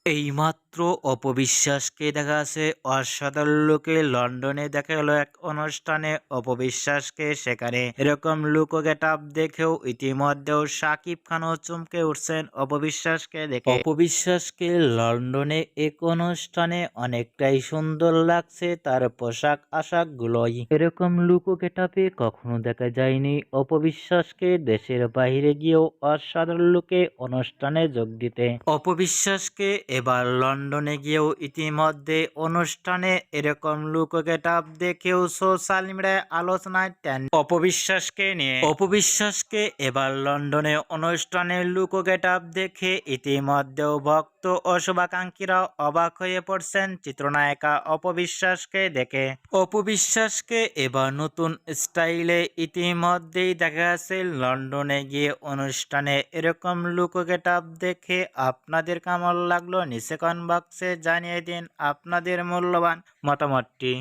এইমাত্র অপবিশ্বাসকে দেখা যাচ্ছে অসাধারণ লুকে লন্ডনে দেখা গেল এক অনুষ্ঠানে অপবিশ্বাসকে সেখানে এরকম লুক ও গেটআপ দেখেও ইতিমধ্যেও শাকিব খানও চমকে উঠছেন অপবিশ্বাসকে দেখে। অপবিশ্বাসকে লন্ডনে এক অনুষ্ঠানে অনেকটাই সুন্দর লাগছে, তার পোশাক আশাক গুলোই এরকম লুক ও গেটআপে কখনো দেখা যায়নি অপবিশ্বাসকে দেশের বাইরে গিয়েও অসাধারণ লুকে অনুষ্ঠানে যোগ দিতে। অপবিশ্বাসকে এবার লন্ডনে গিয়েও ইতিমধ্যে অনুষ্ঠানে এরকম লুক ও গেটআপ দেখেও সোশ্যাল মিডিয়ায় আলোচনায় টেন অপবিশ্বাসকে নিয়ে। অপবিশ্বাসকে এবার লন্ডনে অনুষ্ঠানে লুক ও গেটআপ দেখে ইতিমধ্যেও ভক্ত ও শুভাকাঙ্ক্ষীরাও অবাক হয়ে পড়ছেন চিত্রনায়িকা অপবিশ্বাসকে দেখে। অপবিশ্বাসকে এবার নতুন স্টাইলে ইতিমধ্যেই দেখা গেছে লন্ডনে গিয়ে অনুষ্ঠানে এরকম লুক ও গেটআপ দেখে। আপনাদের কেমন লাগলো নিচে কমেন্ট বক্সে জানিয়ে দিন আপনাদের মূল্যবান মতামতটি।